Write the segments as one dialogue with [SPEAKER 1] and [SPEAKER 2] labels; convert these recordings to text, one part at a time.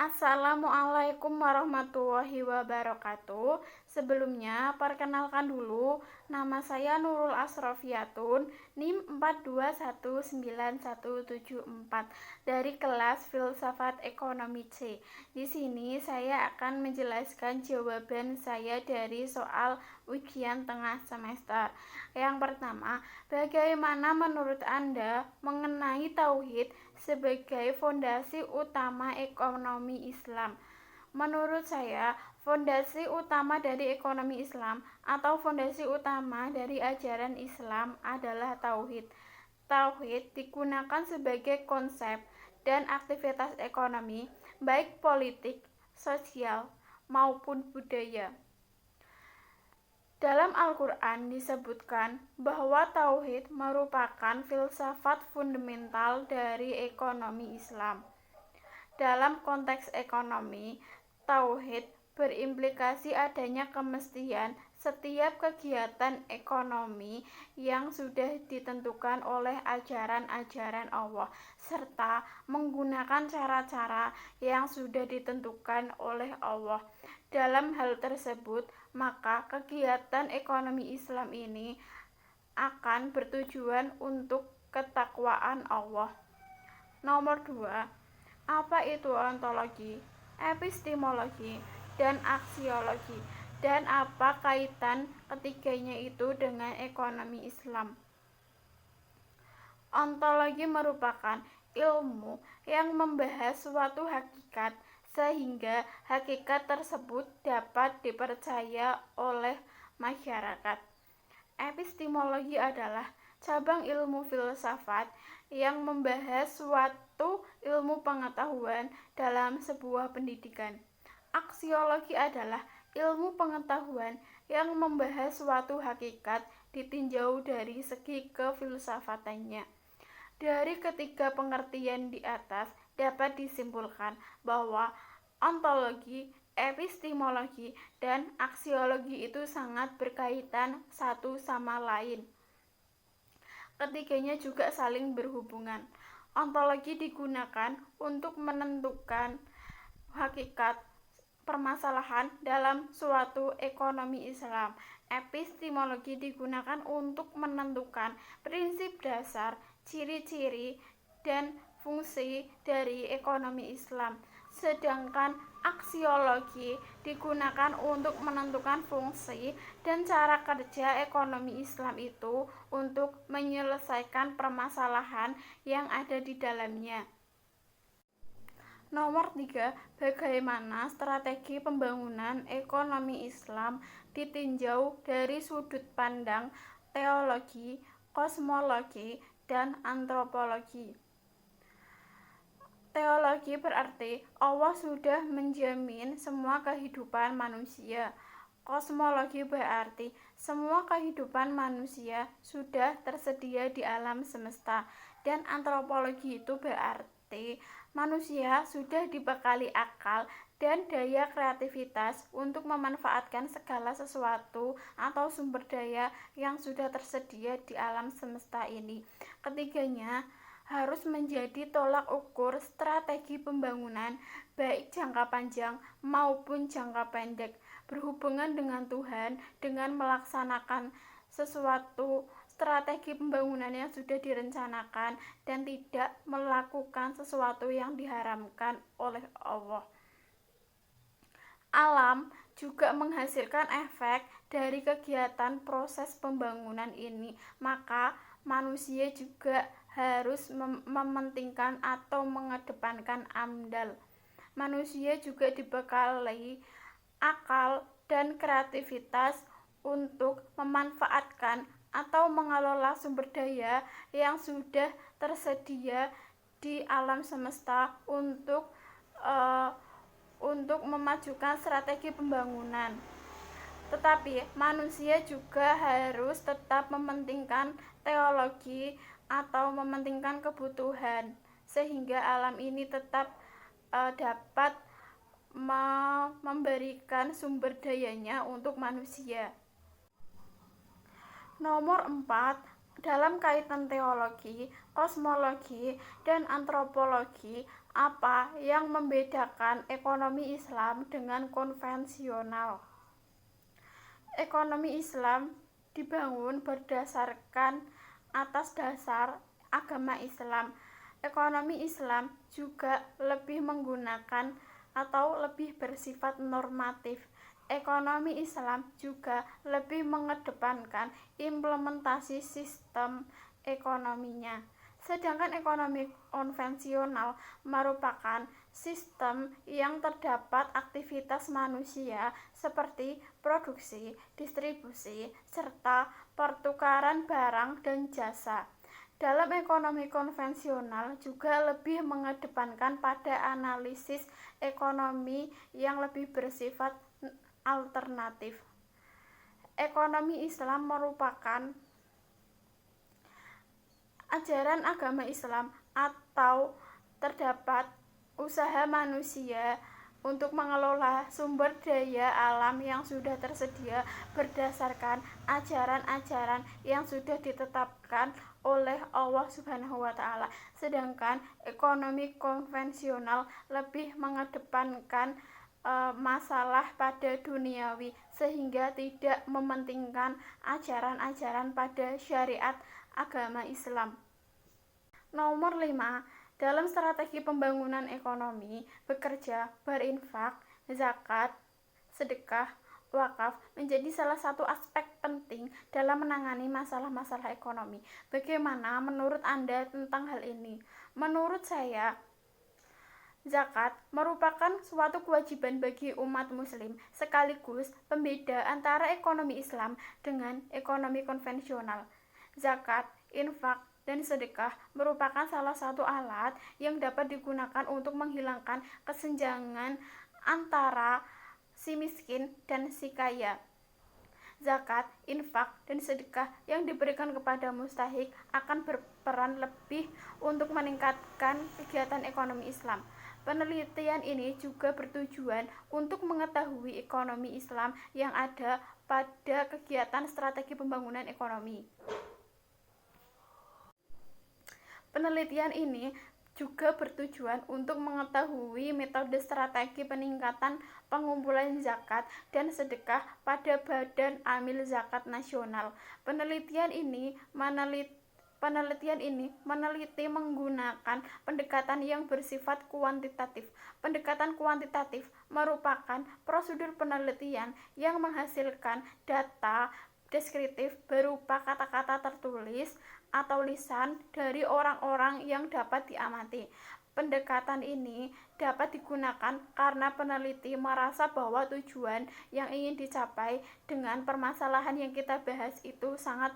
[SPEAKER 1] Assalamualaikum warahmatullahi wabarakatuh. Sebelumnya, perkenalkan dulu, nama saya Nurul Asrofiatun, NIM 4219174 dari kelas Filsafat Ekonomi C. Di sini saya akan menjelaskan jawaban saya dari soal ujian tengah semester. Yang pertama, bagaimana menurut Anda mengenai tauhid sebagai fondasi utama ekonomi Islam? Menurut saya, fondasi utama dari ekonomi Islam atau fondasi utama dari ajaran Islam adalah tauhid. Tauhid digunakan sebagai konsep dan aktivitas ekonomi, baik politik, sosial, maupun budaya. Dalam Al-Quran disebutkan bahwa tauhid merupakan filsafat fundamental dari ekonomi Islam. Dalam konteks ekonomi, tauhid berimplikasi adanya kemestian setiap kegiatan ekonomi yang sudah ditentukan oleh ajaran-ajaran Allah, serta menggunakan cara-cara yang sudah ditentukan oleh Allah. Dalam hal tersebut, maka kegiatan ekonomi Islam ini akan bertujuan untuk ketakwaan Allah. Nomor 2. Apa itu ontologi, epistemologi, dan aksiologi, dan apa kaitan ketiganya itu dengan ekonomi Islam? Ontologi merupakan ilmu yang membahas suatu hakikat sehingga hakikat tersebut dapat dipercaya oleh masyarakat. Epistemologi adalah cabang ilmu filsafat yang membahas suatu ilmu pengetahuan dalam sebuah pendidikan. Aksiologi adalah ilmu pengetahuan yang membahas suatu hakikat ditinjau dari segi kefilsafatannya. Dari ketiga pengertian di atas dapat disimpulkan bahwa ontologi, epistemologi, dan aksiologi itu sangat berkaitan satu sama lain. Ketiganya juga saling berhubungan. Ontologi digunakan untuk menentukan hakikat permasalahan dalam suatu ekonomi Islam. Epistemologi digunakan untuk menentukan prinsip dasar, ciri-ciri, dan fungsi dari ekonomi Islam. Sedangkan aksiologi digunakan untuk menentukan fungsi dan cara kerja ekonomi Islam itu untuk menyelesaikan permasalahan yang ada di dalamnya. Nomor 3. Bagaimana strategi pembangunan ekonomi Islam ditinjau dari sudut pandang teologi, kosmologi, dan antropologi? Teologi berarti Allah sudah menjamin semua kehidupan manusia. Kosmologi berarti semua kehidupan manusia sudah tersedia di alam semesta. Dan antropologi itu berarti manusia sudah dibekali akal dan daya kreativitas untuk memanfaatkan segala sesuatu atau sumber daya yang sudah tersedia di alam semesta ini. Ketiganya harus menjadi tolak ukur strategi pembangunan baik jangka panjang maupun jangka pendek berhubungan dengan Tuhan dengan melaksanakan sesuatu strategi pembangunan yang sudah direncanakan dan tidak melakukan sesuatu yang diharamkan oleh Allah. Alam juga menghasilkan efek dari kegiatan proses pembangunan ini, maka manusia juga harus mementingkan atau mengedepankan amdal. Manusia juga dibekali akal dan kreativitas untuk memanfaatkan atau mengelola sumber daya yang sudah tersedia di alam semesta untuk memajukan strategi pembangunan. Tetapi manusia juga harus tetap mementingkan teologi atau mementingkan kebutuhan sehingga alam ini tetap dapat memberikan sumber dayanya untuk manusia. Nomor 4. Dalam kaitan teologi, kosmologi, dan antropologi, Apa yang membedakan ekonomi Islam dengan konvensional? Ekonomi Islam dibangun berdasarkan atas dasar agama Islam. Ekonomi Islam juga lebih menggunakan atau lebih bersifat normatif. Ekonomi Islam juga lebih mengedepankan implementasi sistem ekonominya. Sedangkan ekonomi konvensional merupakan sistem yang terdapat aktivitas manusia seperti produksi, distribusi, serta pertukaran barang dan jasa. Dalam ekonomi konvensional juga lebih mengedepankan pada analisis ekonomi yang lebih bersifat alternatif. Ekonomi Islam merupakan ajaran agama Islam atau terdapat usaha manusia untuk mengelola sumber daya alam yang sudah tersedia berdasarkan ajaran-ajaran yang sudah ditetapkan oleh Allah Subhanahu wa taala. Sedangkan ekonomi konvensional lebih mengedepankan masalah pada duniawi sehingga tidak mementingkan ajaran-ajaran pada syariat agama Islam. Nomor 5. Dalam strategi pembangunan ekonomi, bekerja, berinfak, zakat, sedekah, wakaf menjadi salah satu aspek penting dalam menangani masalah-masalah ekonomi. Bagaimana menurut Anda tentang hal ini? Menurut saya, zakat merupakan suatu kewajiban bagi umat muslim, sekaligus pembeda antara ekonomi Islam dengan ekonomi konvensional. Zakat, infak, dan sedekah merupakan salah satu alat yang dapat digunakan untuk menghilangkan kesenjangan antara si miskin dan si kaya. Zakat, infak, dan sedekah yang diberikan kepada mustahik akan berperan lebih untuk meningkatkan kegiatan ekonomi Islam. Penelitian ini juga bertujuan untuk mengetahui ekonomi Islam yang ada pada kegiatan strategi pembangunan ekonomi. Penelitian ini juga bertujuan untuk mengetahui metode strategi peningkatan pengumpulan zakat dan sedekah pada Badan Amil Zakat Nasional. Penelitian ini meneliti menggunakan pendekatan yang bersifat kuantitatif. Pendekatan kuantitatif merupakan prosedur penelitian yang menghasilkan data deskriptif berupa kata-kata tertulis atau lisan dari orang-orang yang dapat diamati. Pendekatan ini dapat digunakan karena peneliti merasa bahwa tujuan yang ingin dicapai dengan permasalahan yang kita bahas itu sangat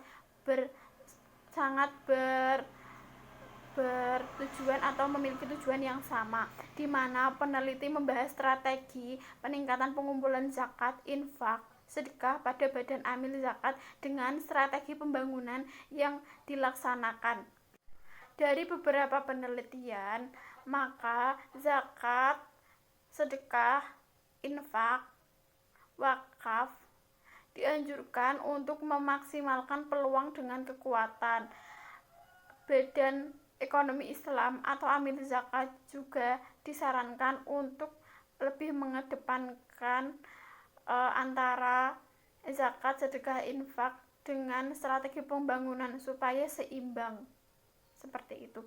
[SPEAKER 1] bertujuan atau memiliki tujuan yang sama, di mana peneliti membahas strategi peningkatan pengumpulan zakat, infak, sedekah pada Badan Amil Zakat dengan strategi pembangunan yang dilaksanakan. Dari beberapa penelitian, maka zakat, sedekah, infak, wakaf dianjurkan untuk memaksimalkan peluang dengan kekuatan. Badan Ekonomi Islam atau Amil Zakat juga disarankan untuk lebih mengedepankan antara zakat, sedekah, infak dengan strategi pembangunan supaya seimbang. Seperti itu.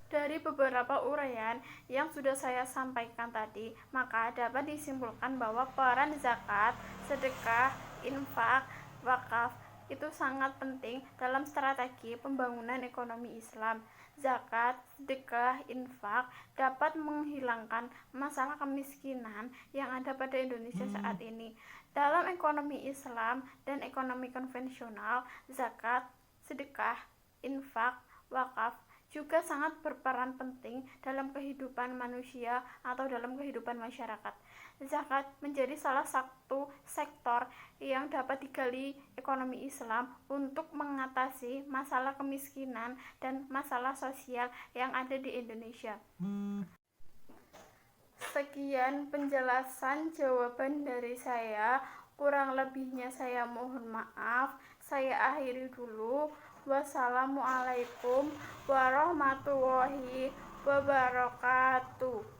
[SPEAKER 1] Dari beberapa uraian yang sudah saya sampaikan tadi, maka dapat disimpulkan bahwa peran zakat, sedekah, infak, wakaf itu sangat penting dalam strategi pembangunan ekonomi Islam. Zakat, sedekah, infak dapat menghilangkan masalah kemiskinan yang ada pada Indonesia saat ini. Dalam ekonomi Islam dan ekonomi konvensional, zakat, sedekah, infak, wakaf juga sangat berperan penting dalam kehidupan manusia atau dalam kehidupan masyarakat. Zakat menjadi salah satu sektor yang dapat digali ekonomi Islam untuk mengatasi masalah kemiskinan dan masalah sosial yang ada di Indonesia. Sekian penjelasan jawaban dari saya. Kurang lebihnya saya mohon maaf. Saya akhiri dulu. Wassalamualaikum warahmatullahi wabarakatuh.